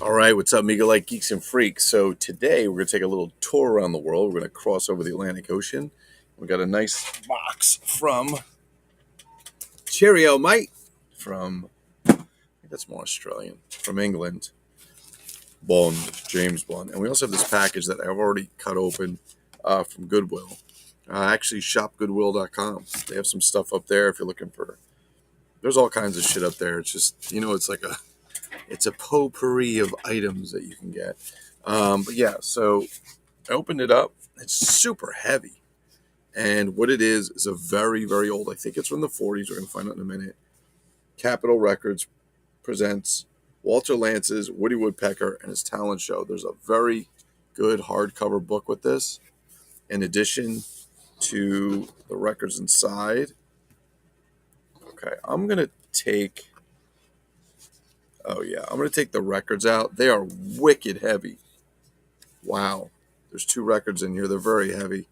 All right, what's up, Mega Like Geeks and Freaks? So today we're going to take a little tour around the world. We're going to cross over the Atlantic Ocean. We got a nice box from Cheerio, mate, from, I think that's more Australian, from England, Bond, James Bond. And we also have this package that I've already cut open from Goodwill. Actually, shopgoodwill.com. They have some stuff up there if you're looking for, there's all kinds of shit up there. It's just, it's a potpourri of items that you can get. But yeah, so I opened it up. It's super heavy. And what it is a very, very old, I think it's from the 40s. We're going to find out in a minute. Capitol Records presents Walter Lance's Woody Woodpecker and his talent show. There's a very good hardcover book with this, in addition to the records inside. Okay, I'm going to take the records out. They are wicked heavy. Wow. There's 2 records in here. They're very heavy.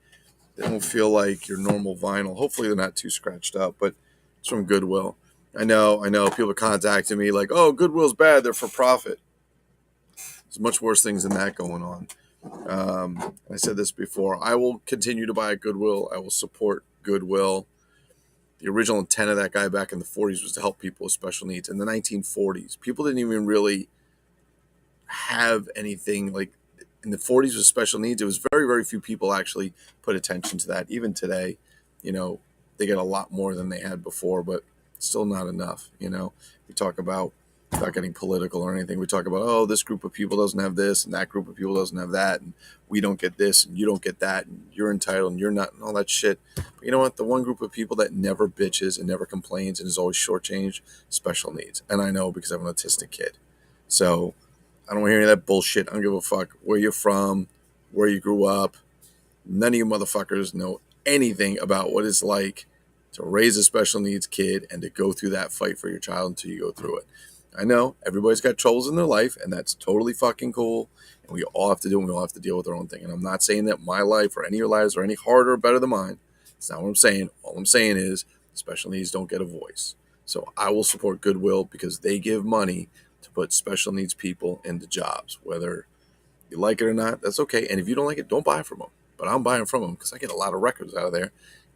They don't feel like your normal vinyl. Hopefully they're not too scratched up, but it's from Goodwill. I know. People are contacting me like, oh, Goodwill's bad. They're for profit. There's much worse things than that going on. I said this before. I will continue to buy at Goodwill. I will support Goodwill. The original intent of that guy back in the 40s was to help people with special needs. In the 1940s, people didn't even really have anything like in the 40s with special needs. It was very, very few people actually put attention to that. Even today, they get a lot more than they had before, but still not enough. We talk about not getting political or anything. We talk about, oh, this group of people doesn't have this and that group of people doesn't have that. And we don't get this and you don't get that. And you're entitled and you're not and all that shit. But you know what? The one group of people that never bitches and never complains and is always shortchanged, special needs. And I know because I'm an autistic kid. So I don't want to hear any of that bullshit. I don't give a fuck where you're from, where you grew up. None of you motherfuckers know anything about what it's like to raise a special needs kid and to go through that fight for your child until you go through it. I know everybody's got troubles in their life, and that's totally fucking cool. And we all have to do it, and we all have to deal with our own thing. And I'm not saying that my life or any of your lives are any harder or better than mine. That's not what I'm saying. All I'm saying is special needs don't get a voice. So I will support Goodwill because they give money to put special needs people into jobs. Whether you like it or not, that's okay. And if you don't like it, don't buy from them. But I'm buying from them because I get a lot of records out of there,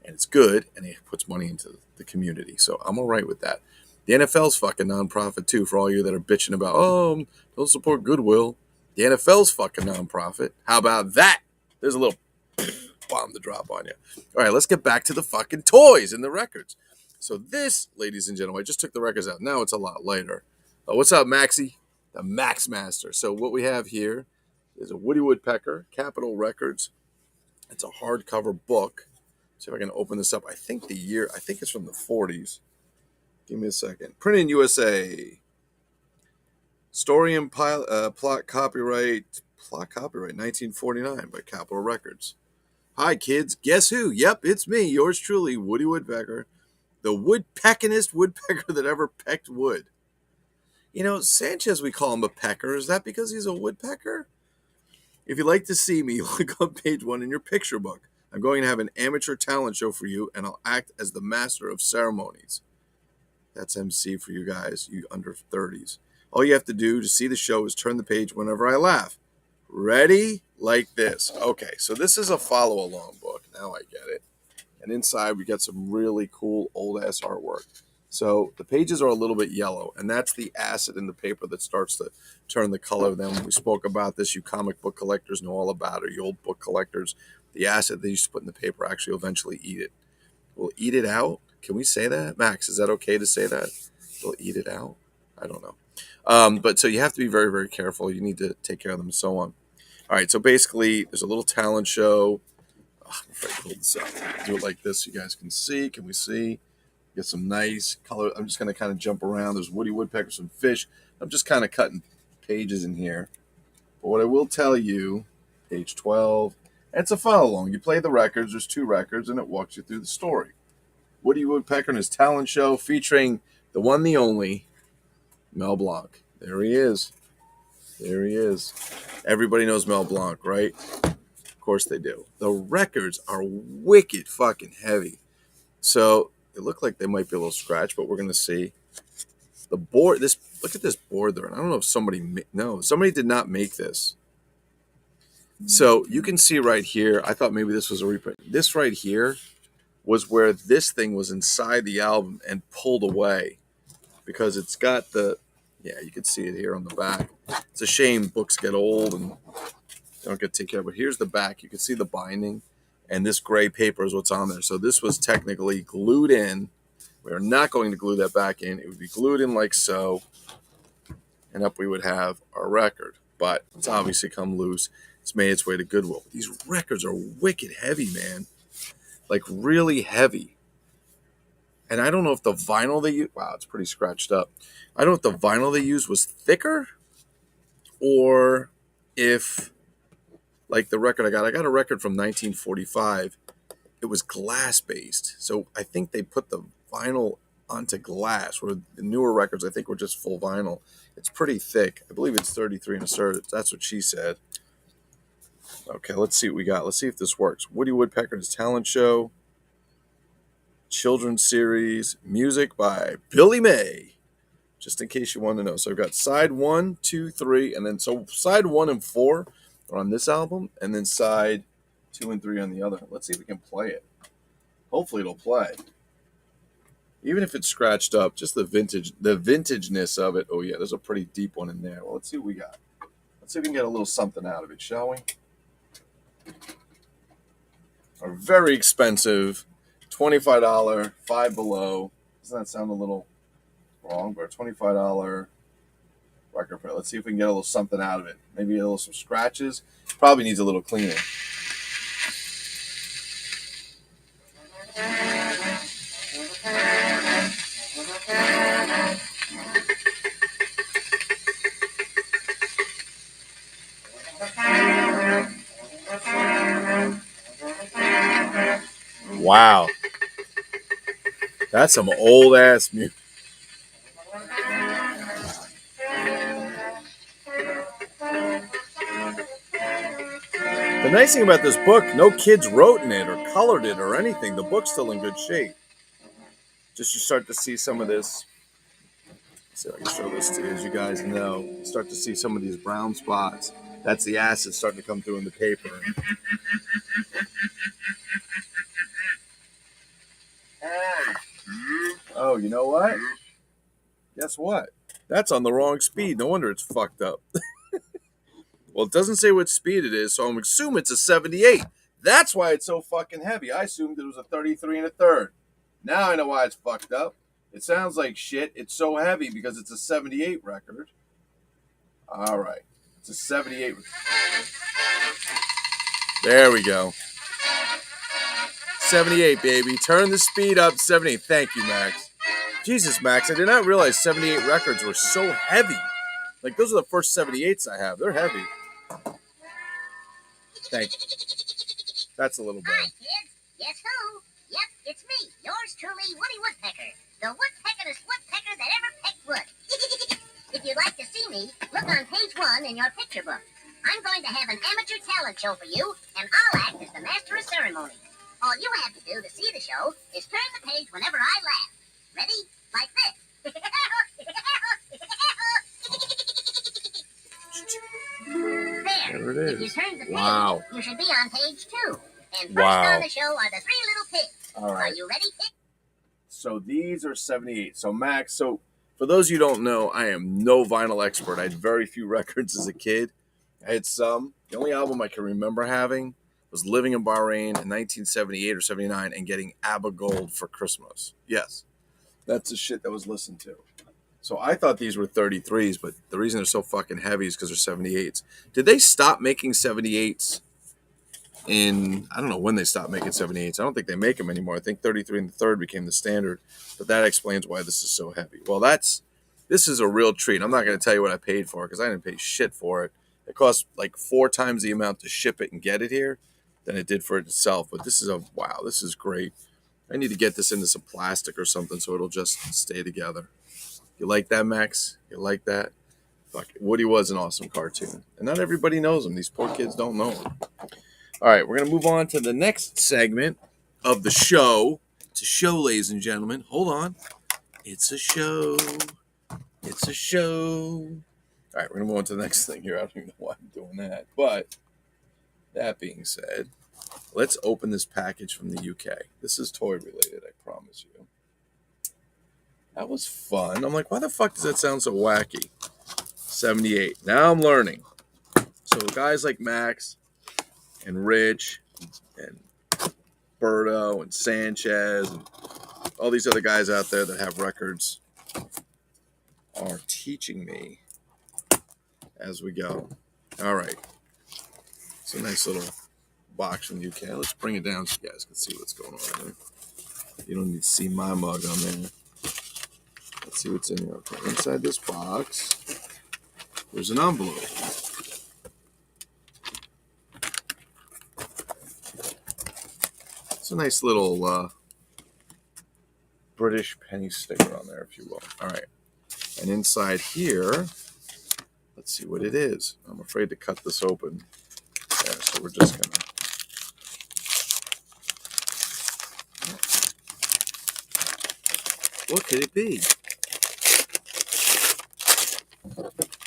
and it's good, and it puts money into the community. So I'm all right with that. The NFL's fucking nonprofit too, for all you that are bitching about, oh, don't support Goodwill. The NFL's fucking nonprofit. How about that? There's a little bomb to drop on you. All right, let's get back to the fucking toys and the records. So this, ladies and gentlemen, I just took the records out. Now it's a lot lighter. What's up, Maxie? The Max Master. So what we have here is a Woody Woodpecker, Capitol Records. It's a hardcover book. See if I can open this up. I think it's from the 40s. Give me a second. Printed in USA. Story and plot copyright 1949 by Capitol Records. Hi, kids. Guess who? Yep, it's me, yours truly, Woody Woodpecker. The woodpeckingest woodpecker that ever pecked wood. Sanchez, we call him a pecker. Is that because he's a woodpecker? If you'd like to see me, look up page 1 in your picture book. I'm going to have an amateur talent show for you, and I'll act as the master of ceremonies. That's MC for you guys, you under 30s. All you have to do to see the show is turn the page whenever I laugh. Ready? Like this. Okay, so this is a follow-along book. Now I get it. And inside we got some really cool old-ass artwork. So the pages are a little bit yellow, and that's the acid in the paper that starts to turn the color. Then we spoke about this. You comic book collectors know all about it. You old book collectors. The acid they used to put in the paper actually eventually eat it. We'll eat it out. Can we say that? Max, is that okay to say that? They'll eat it out? I don't know. But so you have to be very, very careful. You need to take care of them and so on. All right, so basically there's a little talent show. I'm afraid to hold this up. Do it like this so you guys can see. Can we see? Get some nice color. I'm just going to kind of jump around. There's Woody Woodpecker, some fish. I'm just kind of cutting pages in here. But what I will tell you, page 12, and it's a follow-along. You play the records. There's 2 records, and it walks you through the story. Woody Woodpecker and his talent show featuring the one, the only, Mel Blanc. There he is. Everybody knows Mel Blanc, right? Of course they do. The records are wicked fucking heavy. So they look like they might be a little scratched, but we're going to see. The board, look at this board there. I don't know if somebody did not make this. So you can see right here, I thought maybe this was a reprint. This right here was where this thing was inside the album and pulled away because it's got you can see it here on the back. It's a shame books get old and don't get taken care of. But here's the back. You can see the binding, and this gray paper is what's on there. So this was technically glued in. We are not going to glue that back in. It would be glued in like so, and up we would have our record. But it's obviously come loose. It's made its way to Goodwill. These records are wicked heavy, man. Like really heavy. And I don't know if the vinyl they used, wow, it's pretty scratched up. I don't know if the vinyl they used was thicker or if, like the record I got a record from 1945. It was glass based. So I think they put the vinyl onto glass, where the newer records I think were just full vinyl. It's pretty thick. I believe it's 33 and a third. That's what she said. Okay, let's see what we got. Let's see if this works. Woody Woodpecker's Talent Show, Children's Series, music by Billy May. Just in case you want to know. So I've got side 1, 2, 3, and then so side 1 and 4 are on this album, and then side 2 and 3 on the other. Let's see if we can play it. Hopefully it'll play. Even if it's scratched up, just the vintageness of it. Oh yeah, there's a pretty deep one in there. Well, let's see what we got. Let's see if we can get a little something out of it, shall we? A very expensive $25, Five Below. Doesn't that sound a little wrong? But a $25 record player. Let's see if we can get a little something out of it. Maybe some scratches. Probably needs a little cleaning. Wow. That's some old ass music. The nice thing about this book, no kids wrote in it or colored it or anything. The book's still in good shape. Just you start to see some of this. So I can show this to you, as you guys know. You start to see some of these brown spots. That's the acid starting to come through in the paper. Oh, you know what? Guess what? That's on the wrong speed. No wonder it's fucked up. Well, it doesn't say what speed it is, so I'm assuming it's a 78. That's why it's so fucking heavy. I assumed it was a 33 and a third. Now I know why it's fucked up. It sounds like shit. It's so heavy because it's a 78 record. All right. It's a 78. There we go. 78, baby. Turn the speed up. 78. Thank you, Max. Jesus, Max. I did not realize 78 records were so heavy. Like, those are the first 78s I have. They're heavy. Thank you. That's a little better. Hi, kids. Guess who? Yep, it's me, yours truly, Woody Woodpecker. The woodpeckerest woodpecker that ever pecked wood. If you'd like to see me, look on page 1 in your picture book. I'm going to have an amateur talent show for you, and I'll act as the master of ceremonies. All you have to do to see the show is turn the page whenever I laugh. Ready? Like this. There it is. If you turn the page, wow. You should be on page 2. And first on the show are the 3 little pigs. All right. Are you ready, pig? So these are 78. So Max, so for those you don't know, I am no vinyl expert. I had very few records as a kid. I had some. The only album I can remember having was living in Bahrain in 1978 or 79 and getting ABBA Gold for Christmas. Yes, that's the shit that was listened to. So I thought these were 33s, but the reason they're so fucking heavy is because they're 78s. Did they stop making 78s I don't know when they stopped making 78s. I don't think they make them anymore. I think 33 and the third became the standard, but that explains why this is so heavy. Well, this is a real treat. I'm not going to tell you what I paid for it because I didn't pay shit for it. It cost like 4 times the amount to ship it and get it here than it did for it itself. But this is great. I need to get this into some plastic or something so it'll just stay together. You like that, Max? You like that? Fuck it. Woody was an awesome cartoon. And not everybody knows him. These poor kids don't know him. All right, we're going to move on to the next segment of the show. It's a show, ladies and gentlemen. Hold on. It's a show. It's a show. All right, we're going to move on to the next thing here. I don't even know why I'm doing that. But that being said, let's open this package from the UK. This is toy related, I promise you. That was fun. I'm like, why the fuck does that sound so wacky? 78. Now I'm learning. So guys like Max and Rich and Berto and Sanchez and all these other guys out there that have records are teaching me as we go. All right. It's a nice little box from the UK. Let's bring it down so you guys can see what's going on there. You don't need to see my mug on there. Let's see what's in here. Okay, inside this box, there's an envelope. It's a nice little British penny sticker on there, if you will. All right. And inside here, let's see what it is. I'm afraid to cut this open. Yeah, so we're just going to... What could it be?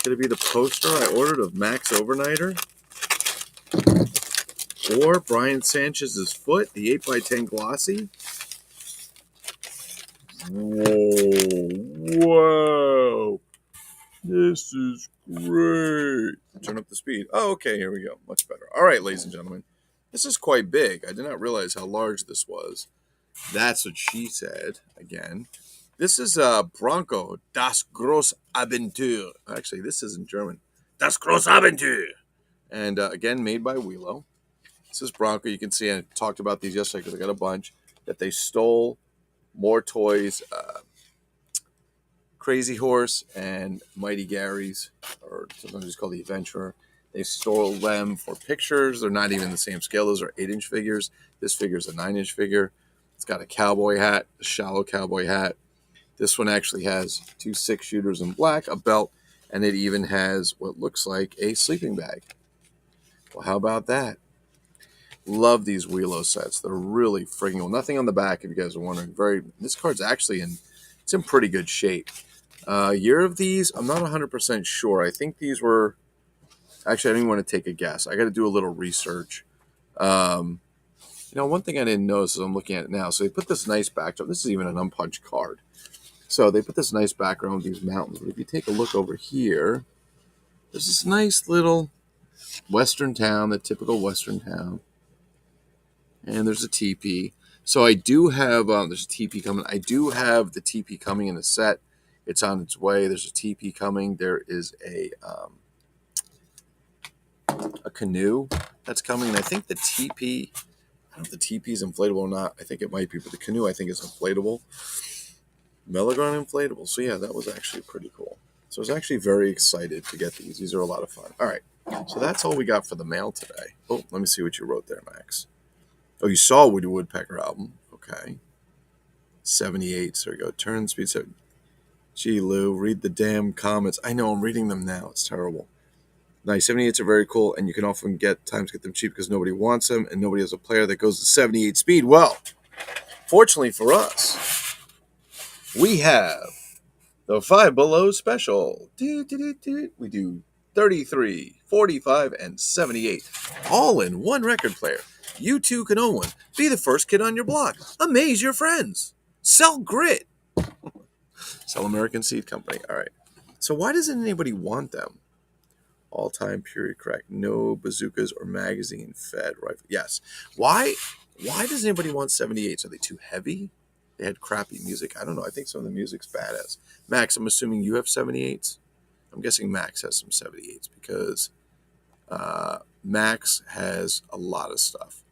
Could it be the poster I ordered of Max Overnighter? Or Brian Sanchez's foot, the 8x10 glossy? Whoa. This is great. Turn up the speed. Oh, okay, here we go. Much better. All right, ladies and gentlemen. This is quite big. I did not realize how large this was. That's what she said, again. This is Bronco, Das Groß Abenteuer. Actually, this is in German. Das Groß Abenteuer. And again, made by Wheelo. This is Bronco. You can see I talked about these yesterday because I got a bunch. That they stole more toys. Crazy Horse and Mighty Gary's, or sometimes it's called the Adventurer. They stole them for pictures. They're not even the same scale. Those are 8-inch figures. This figure is a 9-inch figure. It's got a cowboy hat, a shallow cowboy hat. This one actually has 2 6-shooters in black, a belt, and it even has what looks like a sleeping bag. Well, how about that? Love these Wheelo sets. They're really friggin' cool. Nothing on the back, if you guys are wondering. This card's actually in pretty good shape. Year of these, I'm not 100% sure. I think these were... Actually, I don't even want to take a guess. I got to do a little research. One thing I didn't notice is I'm looking at it now. So they put this nice backdrop. This is even an unpunched card. So they put this nice background with these mountains. But if you take a look over here, there's this nice little western town, the typical western town. And there's a teepee. So I do have... there's a teepee coming. I do have the teepee coming in a set. It's on its way. There's a teepee coming. There is a canoe that's coming. And I think the teepee... I don't know if the teepee is inflatable or not. I think it might be. But the canoe, I think, is inflatable. Melagron inflatable. So, yeah, that was actually pretty cool. So I was actually very excited to get these. These are a lot of fun. All right. So that's all we got for the mail today. Oh, let me see what you wrote there, Max. Oh, you saw Woody Woodpecker album. Okay. 78. So there we go. Turn speed 7. Gee, Lou, read the damn comments. I know, I'm reading them now. It's terrible. Nice. 78s are very cool, and you can often get them cheap because nobody wants them, and nobody has a player that goes to 78 speed. Well, fortunately for us, we have the Five Below special. We do 33, 45, and 78, all in one record player. You too can own one. Be the first kid on your block. Amaze your friends. Sell grit. Sell American Seed Company. All right. So why doesn't anybody want them? All-time period correct. No bazookas or magazine fed rifle. Yes. Why does anybody want 78s? Are they too heavy? They had crappy music. I don't know. I think some of the music's badass. Max, I'm assuming you have 78s? I'm guessing Max has some 78s because Max has a lot of stuff.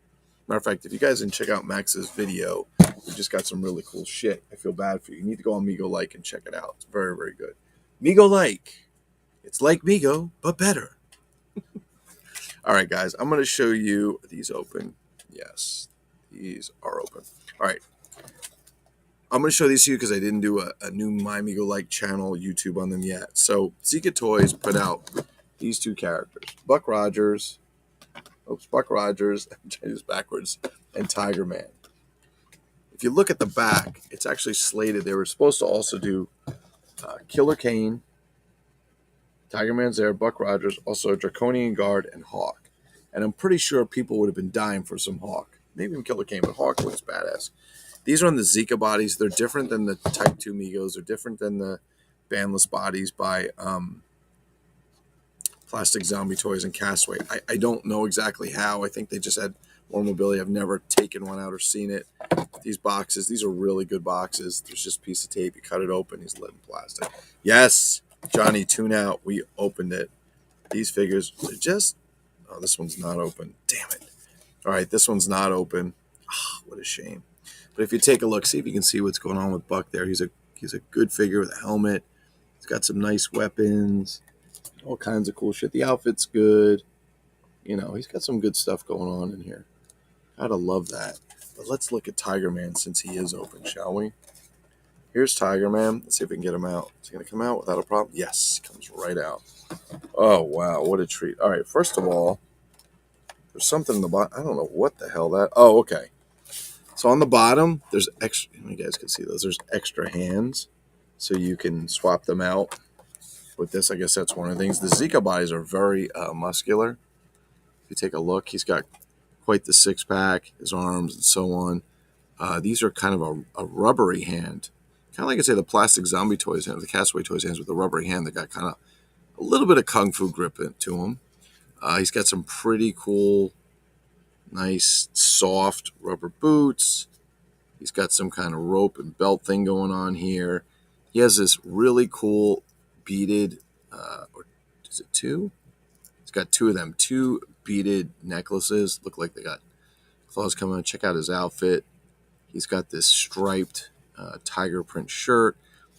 Matter of fact, if you guys didn't check out Max's video, we just got some really cool shit. I feel bad for you. You need to go on Migo Like and check it out. It's very, very good. Migo Like. It's like Migo, but better. All right, guys. I'm going to show you these open. Yes, these are open. All right. I'm going to show these to you because I didn't do a new My Migo Like channel YouTube on them yet. So Zica Toys put out these two characters. Buck Rogers. Buck Rogers. I'm trying to use backwards. And Tiger Man. If you look at the back, it's actually slated. They were supposed to also do Killer Kane, Tiger Man's there, Buck Rogers, also Draconian Guard, and Hawk. And I'm pretty sure people would have been dying for some Hawk. Maybe even Killer Kane, but Hawk looks badass. These are on the Zica bodies. They're different than the Type 2 Migos. They're different than the bandless bodies by Plastic Zombie Toys and Castaway. I don't know exactly how. I think they just had more mobility. I've never taken one out or seen it. These boxes, these are really good boxes. There's just a piece of tape. You cut it open. He's lit in plastic. Yes, Johnny, tune out. We opened it. These figures are just... Oh, this one's not open. Damn it. All right, this one's not open. Oh, what a shame. But if you take a look, see if you can see what's going on with Buck there. He's a good figure with a helmet. He's got some nice weapons, all kinds of cool shit. The outfit's good. You know, he's got some good stuff going on in here. Gotta love that. But let's look at Tiger Man since he is open, shall we? Here's Tiger Man. Let's see if we can get him out. Is he going to come out without a problem? Yes, he comes right out. Oh, wow. What a treat. All right, first of all, there's something in the bottom. I don't know what the hell that... Oh, okay. So on the bottom, there's extra... You guys can see those. There's extra hands, so you can swap them out. With this, I guess that's one of the things. The Zica bodies are very muscular. If you take a look, he's got quite the six-pack, his arms, and so on. These are kind of a rubbery hand. Kind of like I say the plastic zombie toys hands, the Castaway toys hands with the rubbery hand that got kind of a little bit of kung fu grip to him. He's got some pretty cool, nice, soft rubber boots. He's got some kind of rope and belt thing going on here. He has this really cool beaded, or is it two? He's got two of them, two beaded necklaces. Look like they got claws coming out. Check out his outfit. He's got this striped tiger print shirt.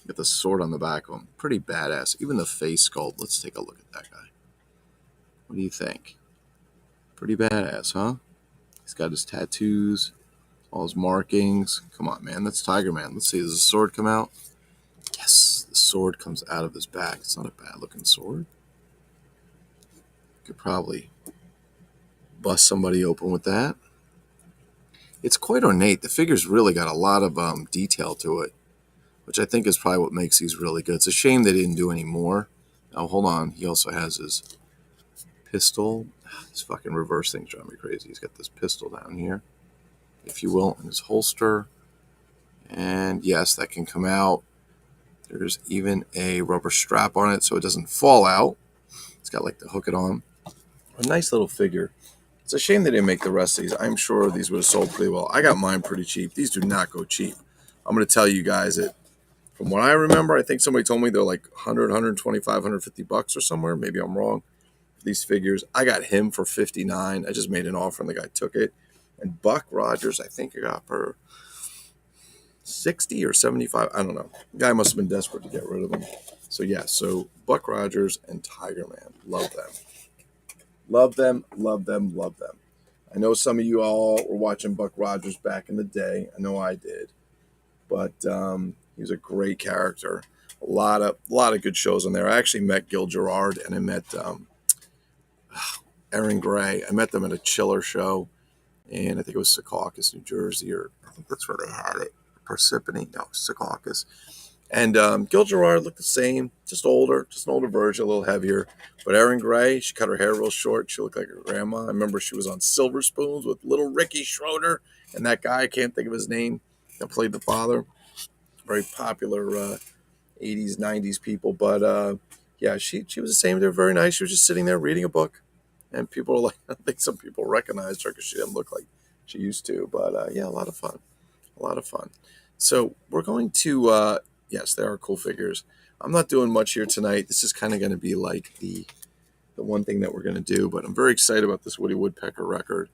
Got the sword on the back of him. Pretty badass. Even the face sculpt. Let's take a look at that guy. What do you think? Pretty badass, huh? He's got his tattoos, all his markings. Come on, man. That's Tiger Man. Let's see. Does the sword come out? Yes. The sword comes out of his back. It's not a bad looking sword. Could probably bust somebody open with that. It's quite ornate. The figure's really got a lot of detail to it, which I think is probably what makes these really good. It's a shame they didn't do any more. Now, hold on. He also has his pistol. This fucking reverse thing's driving me crazy. He's got this pistol down here, if you will, in his holster. And yes, that can come out. There's even a rubber strap on it so it doesn't fall out. It's got like the hook it on. A nice little figure. It's a shame they didn't make the rest of these. I'm sure these would have sold pretty well. I got mine pretty cheap. These do not go cheap. I'm going to tell you guys that from what I remember, I think somebody told me they're like 100, 125, 150 bucks or somewhere. Maybe I'm wrong. These figures. I got him for 59. I just made an offer and the guy took it. And Buck Rogers, I think I got for 60 or 75. I don't know. The guy must have been desperate to get rid of them. So yeah, so Buck Rogers and Tiger Man. Love them. Love them, love them, love them. I know some of you all were watching Buck Rogers back in the day. I know I did. But he was a great character. A lot of good shows on there. I actually met Gil Gerard and I met Aaron Gray. I met them at a Chiller show, and I think it was Secaucus, New Jersey, or I think that's where they had it. Parsippany, no, Secaucus. And Gil Gerard looked the same, just older, just an older version, a little heavier. But Erin Gray, she cut her hair real short. She looked like her grandma. I remember she was on Silver Spoons with little Ricky Schroeder and that guy, I can't think of his name, that played the father. Very popular 80s, 90s people. But yeah, she was the same. They were very nice. She was just sitting there reading a book. And people were like, I think some people recognized her because she didn't look like she used to. But yeah, a lot of fun. A lot of fun. So we're going to, yes, they are cool figures. I'm not doing much here tonight. This is kind of going to be like the one thing that we're going to do. But I'm very excited about this Woody Woodpecker record.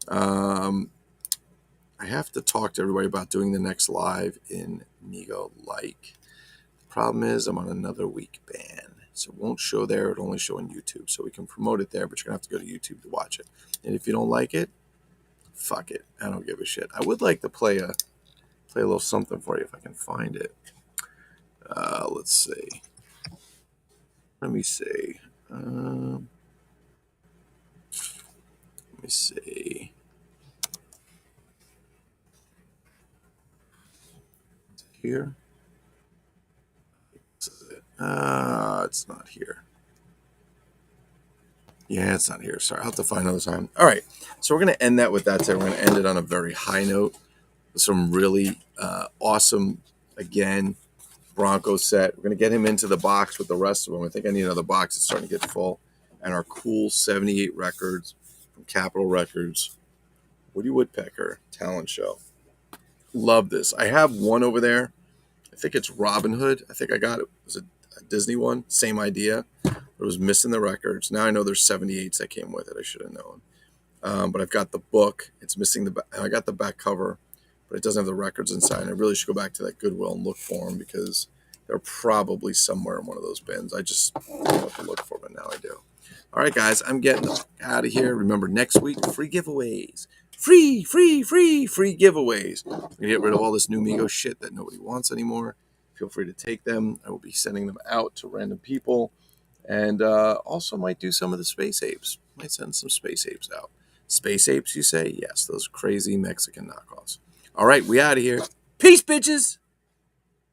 I have to talk to everybody about doing the next live in Migo Like. The problem is I'm on another week ban. So it won't show there. It'll only show on YouTube. So we can promote it there, but you're going to have to go to YouTube to watch it. And if you don't like it, fuck it. I don't give a shit. I would like to play a little something for you if I can find it. Let's see. Let me see. Let me see. Here. It's not here. Yeah, it's not here. Sorry, I'll have to find another time. All right, so we're going to end that with that. We're going to end it on a very high note with some really awesome, again, Bronco set. We're going to get him into the box with the rest of them. I think I need another box. It's starting to get full. And our cool 78 records from Capitol Records. Woody Woodpecker talent show. Love this. I have one over there. I think it's Robin Hood. I think I got it. It was a Disney one. Same idea. It was missing the records. Now I know there's 78s that came with it. I should have known. But I've got the book. It's missing the back. I got the back cover, but it doesn't have the records inside. And I really should go back to that Goodwill and look for them because they're probably somewhere in one of those bins. I just don't know what to look for, but now I do. All right, guys, I'm getting out of here. Remember, next week, free giveaways. Free giveaways. I'm going to get rid of all this new Migo shit that nobody wants anymore. Feel free to take them. I will be sending them out to random people. And also might do some of the space apes. Might send some space apes out. Space apes, you say? Yes, those crazy Mexican knockoffs. All right, we out of here. Peace, bitches!